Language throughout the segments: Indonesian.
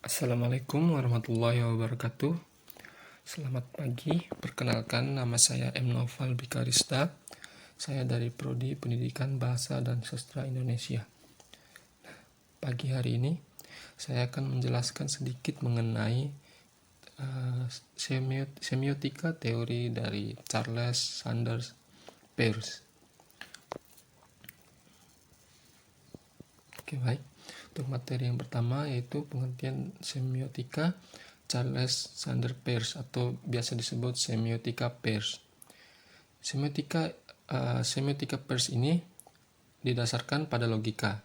Assalamualaikum warahmatullahi wabarakatuh. Selamat pagi, perkenalkan nama saya M. Noval Bikarista. Saya dari Prodi Pendidikan Bahasa dan Sastra Indonesia. Pagi hari ini, saya akan menjelaskan sedikit mengenai semiotika teori dari Charles Sanders Peirce. Oke, baik. Untuk materi yang pertama yaitu pengertian semiotika Charles Sanders Peirce atau biasa disebut semiotika Peirce. Semiotika Peirce ini didasarkan pada logika,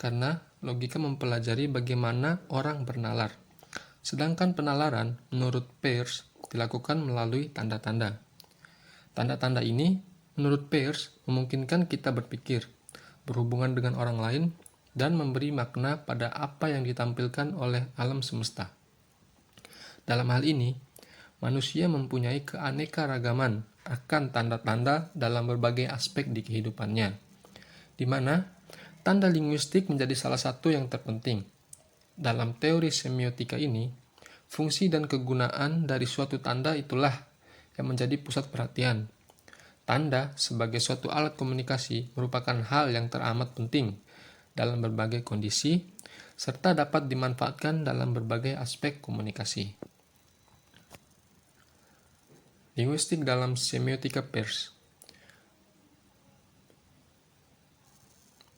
karena logika mempelajari bagaimana orang bernalar. Sedangkan penalaran menurut Peirce dilakukan melalui tanda-tanda. Tanda-tanda ini menurut Peirce memungkinkan kita berpikir, berhubungan dengan orang lain, dan memberi makna pada apa yang ditampilkan oleh alam semesta. Dalam hal ini, manusia mempunyai keanekaragaman akan tanda-tanda dalam berbagai aspek di kehidupannya, di mana tanda linguistik menjadi salah satu yang terpenting. Dalam teori semiotika ini, fungsi dan kegunaan dari suatu tanda itulah yang menjadi pusat perhatian. Tanda sebagai suatu alat komunikasi merupakan hal yang teramat penting dalam berbagai kondisi, serta dapat dimanfaatkan dalam berbagai aspek komunikasi. Linguistik dalam semiotika Peirce.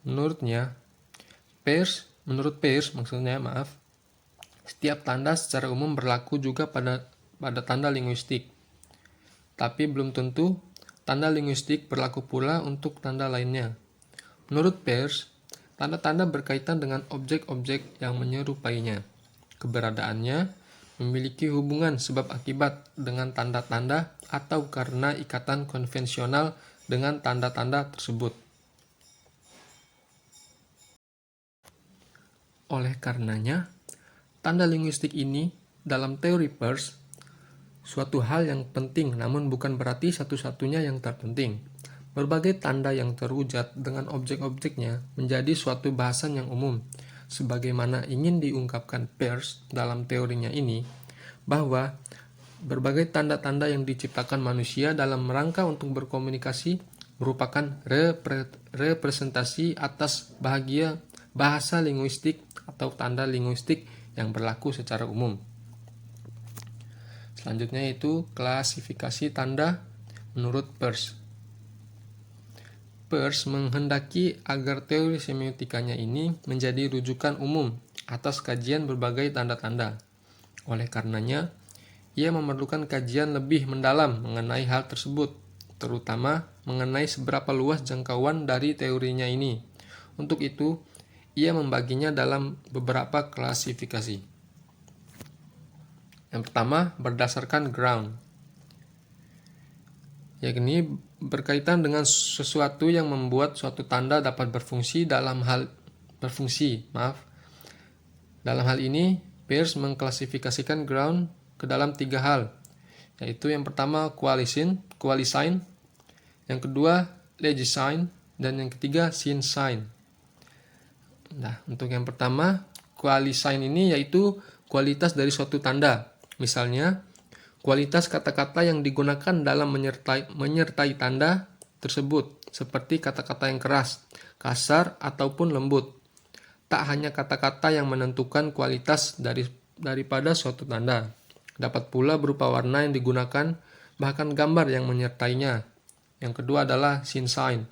Menurut Peirce, setiap tanda secara umum berlaku juga pada tanda linguistik. Tapi belum tentu tanda linguistik berlaku pula untuk tanda lainnya. Menurut Peirce, tanda-tanda berkaitan dengan objek-objek yang menyerupainya. Keberadaannya memiliki hubungan sebab akibat dengan tanda-tanda atau karena ikatan konvensional dengan tanda-tanda tersebut. Oleh karenanya, tanda linguistik ini dalam teori Peirce suatu hal yang penting, namun bukan berarti satu-satunya yang terpenting. Berbagai tanda yang terwujud dengan objek-objeknya menjadi suatu bahasan yang umum, sebagaimana ingin diungkapkan Peirce dalam teorinya ini, bahwa berbagai tanda-tanda yang diciptakan manusia dalam rangka untuk berkomunikasi merupakan representasi atas bahasa linguistik atau tanda linguistik yang berlaku secara umum. Selanjutnya yaitu klasifikasi tanda menurut Peirce. Peirce menghendaki agar teori semiotikanya ini menjadi rujukan umum atas kajian berbagai tanda-tanda. Oleh karenanya, ia memerlukan kajian lebih mendalam mengenai hal tersebut, terutama mengenai seberapa luas jangkauan dari teorinya ini. Untuk itu, ia membaginya dalam beberapa klasifikasi. Yang pertama, berdasarkan ground, yakni berkaitan dengan sesuatu yang membuat suatu tanda dapat berfungsi. Dalam hal ini, Peirce mengklasifikasikan ground ke dalam 3 hal, yaitu yang pertama qualisign, yang kedua legisign, dan yang ketiga sinsign. Nah, untuk yang pertama, qualisign ini yaitu kualitas dari suatu tanda. Misalnya, kualitas kata-kata yang digunakan dalam menyertai tanda tersebut, seperti kata-kata yang keras, kasar, ataupun lembut. Tak hanya kata-kata yang menentukan kualitas daripada suatu tanda. Dapat pula berupa warna yang digunakan, bahkan gambar yang menyertainya. Yang kedua adalah sinsign,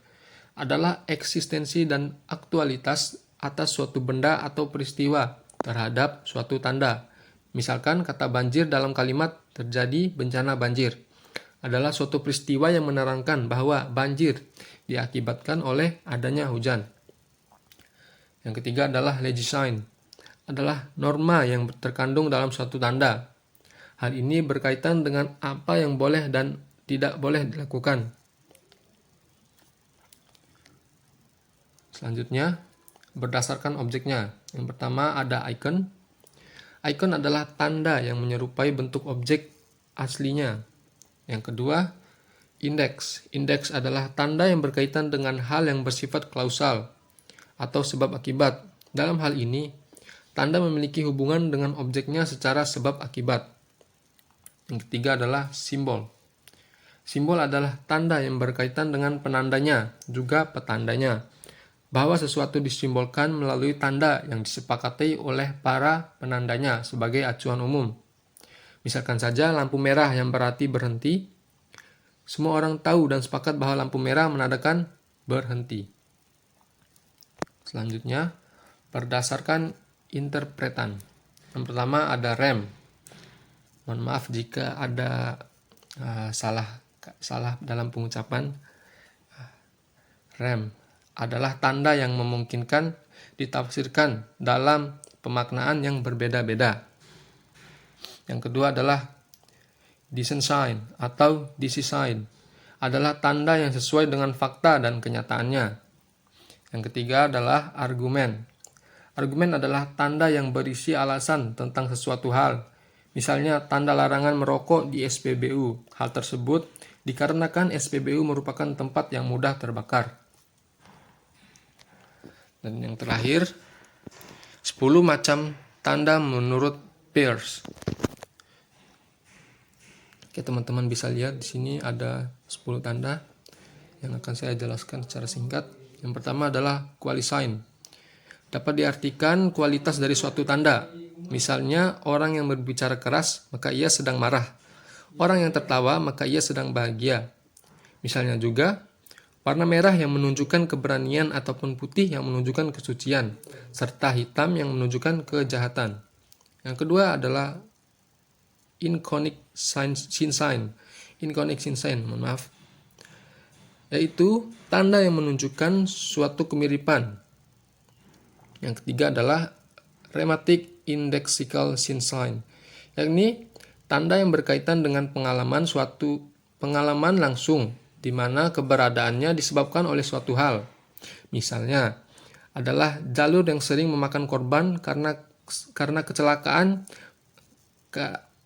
adalah eksistensi dan aktualitas atas suatu benda atau peristiwa terhadap suatu tanda. Misalkan kata banjir dalam kalimat terjadi bencana banjir adalah suatu peristiwa yang menerangkan bahwa banjir diakibatkan oleh adanya hujan. Yang ketiga adalah legisign, adalah norma yang terkandung dalam suatu tanda. Hal ini berkaitan dengan apa yang boleh dan tidak boleh dilakukan. Selanjutnya, berdasarkan objeknya. Yang pertama ada icon. Icon adalah tanda yang menyerupai bentuk objek aslinya. Yang kedua, index. Index adalah tanda yang berkaitan dengan hal yang bersifat klausal atau sebab akibat. Dalam hal ini, tanda memiliki hubungan dengan objeknya secara sebab akibat. Yang ketiga adalah simbol. Simbol adalah tanda yang berkaitan dengan penandanya, juga petandanya. Bahwa sesuatu disimbolkan melalui tanda yang disepakati oleh para penandanya sebagai acuan umum. Misalkan saja lampu merah yang berarti berhenti. Semua orang tahu dan sepakat bahwa lampu merah menandakan berhenti. Selanjutnya, berdasarkan interpretan. Yang pertama ada rem. Mohon maaf jika ada salah dalam pengucapan. Rem adalah tanda yang memungkinkan ditafsirkan dalam pemaknaan yang berbeda-beda. Yang kedua adalah decent sign atau DC sign, adalah tanda yang sesuai dengan fakta dan kenyataannya. Yang ketiga adalah argumen. Argumen adalah tanda yang berisi alasan tentang sesuatu hal. Misalnya tanda larangan merokok di SPBU. Hal tersebut dikarenakan SPBU merupakan tempat yang mudah terbakar. Dan yang terakhir, 10 macam tanda menurut Peirce. Oke, teman-teman bisa lihat di sini ada 10 tanda yang akan saya jelaskan secara singkat. Yang pertama adalah qualisign. Dapat diartikan kualitas dari suatu tanda. Misalnya, orang yang berbicara keras, maka ia sedang marah. Orang yang tertawa, maka ia sedang bahagia. Misalnya juga, warna merah yang menunjukkan keberanian ataupun putih yang menunjukkan kesucian, serta hitam yang menunjukkan kejahatan. Yang kedua adalah inconic sign, yaitu tanda yang menunjukkan suatu kemiripan. Yang ketiga adalah rhematic indexical sign, yakni tanda yang berkaitan dengan pengalaman langsung, di mana keberadaannya disebabkan oleh suatu hal. Misalnya, adalah jalur yang sering memakan korban karena kecelakaan,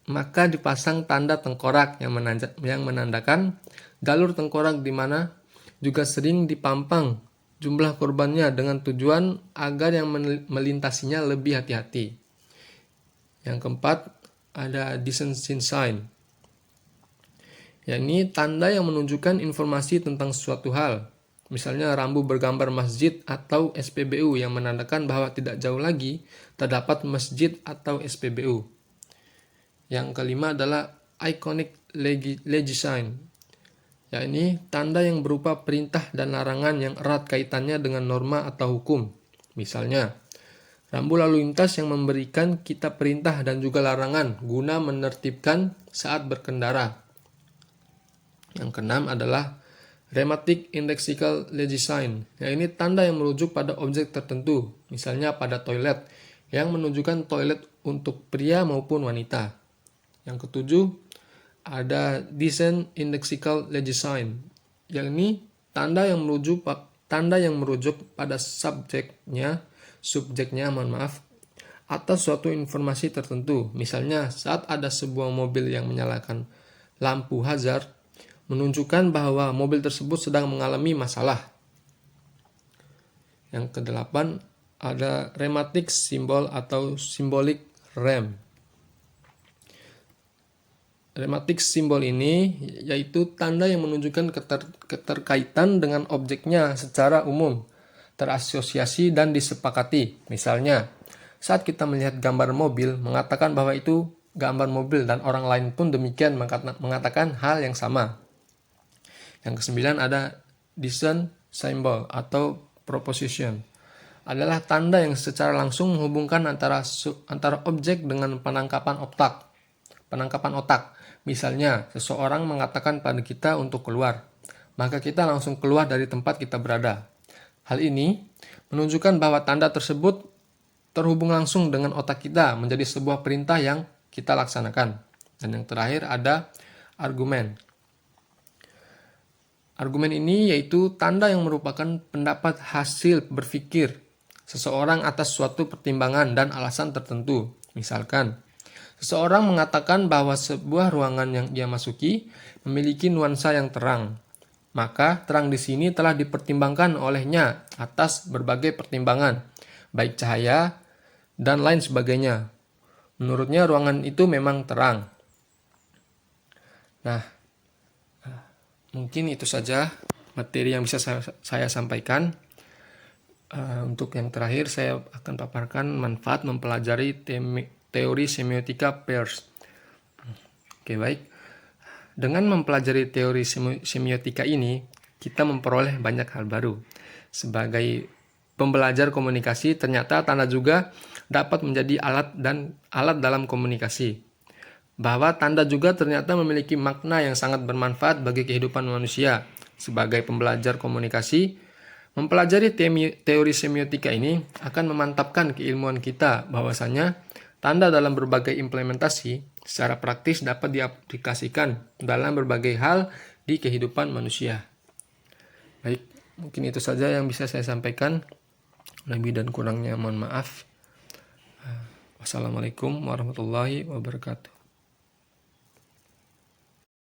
maka dipasang tanda tengkorak yang menandakan jalur tengkorak, di mana juga sering dipampang jumlah korbannya dengan tujuan agar yang melintasinya lebih hati-hati. Yang keempat ada decency sign, yakni tanda yang menunjukkan informasi tentang suatu hal. Misalnya rambu bergambar masjid atau SPBU yang menandakan bahwa tidak jauh lagi terdapat masjid atau SPBU. Yang kelima adalah iconic legisign, yakni tanda yang berupa perintah dan larangan yang erat kaitannya dengan norma atau hukum. Misalnya, rambu lalu lintas yang memberikan kita perintah dan juga larangan guna menertibkan saat berkendara. Yang keenam adalah rhematic indexical legisign, yakni tanda yang merujuk pada objek tertentu, misalnya pada toilet, yang menunjukkan toilet untuk pria maupun wanita. Yang ketujuh ada decent indexical legisign, yakni tanda yang merujuk pada subjeknya, atas suatu informasi tertentu. Misalnya saat ada sebuah mobil yang menyalakan lampu hazard, menunjukkan bahwa mobil tersebut sedang mengalami masalah. Yang kedelapan ada rhematic symbol atau symbolic rem. Rhematic symbol ini yaitu tanda yang menunjukkan keterkaitan dengan objeknya secara umum, terasosiasi dan disepakati. Misalnya, saat kita melihat gambar mobil, mengatakan bahwa itu gambar mobil dan orang lain pun demikian mengatakan hal yang sama. Yang kesembilan ada decent symbol atau proposition, adalah tanda yang secara langsung menghubungkan antara objek dengan penangkapan otak. Misalnya, seseorang mengatakan pada kita untuk keluar, maka kita langsung keluar dari tempat kita berada. Hal ini menunjukkan bahwa tanda tersebut terhubung langsung dengan otak kita menjadi sebuah perintah yang kita laksanakan. Dan yang terakhir ada argumen. Argumen ini yaitu tanda yang merupakan pendapat hasil berpikir seseorang atas suatu pertimbangan dan alasan tertentu. Misalkan, seseorang mengatakan bahwa sebuah ruangan yang ia masuki memiliki nuansa yang terang. Maka terang di sini telah dipertimbangkan olehnya atas berbagai pertimbangan, baik cahaya, dan lain sebagainya. Menurutnya ruangan itu memang terang. Nah, mungkin itu saja materi yang bisa saya sampaikan. Untuk yang terakhir, saya akan paparkan manfaat mempelajari teori semiotika Peirce. Oke, baik. Dengan mempelajari teori semiotika ini, kita memperoleh banyak hal baru. Sebagai pembelajar komunikasi, ternyata tanda juga dapat menjadi alat dalam komunikasi. Bahwa tanda juga ternyata memiliki makna yang sangat bermanfaat bagi kehidupan manusia. Sebagai pembelajar komunikasi, mempelajari teori semiotika ini akan memantapkan keilmuan kita bahwasanya tanda dalam berbagai implementasi secara praktis dapat diaplikasikan dalam berbagai hal di kehidupan manusia. Baik, mungkin itu saja yang bisa saya sampaikan. Lebih dan kurangnya mohon maaf. Wassalamualaikum warahmatullahi wabarakatuh.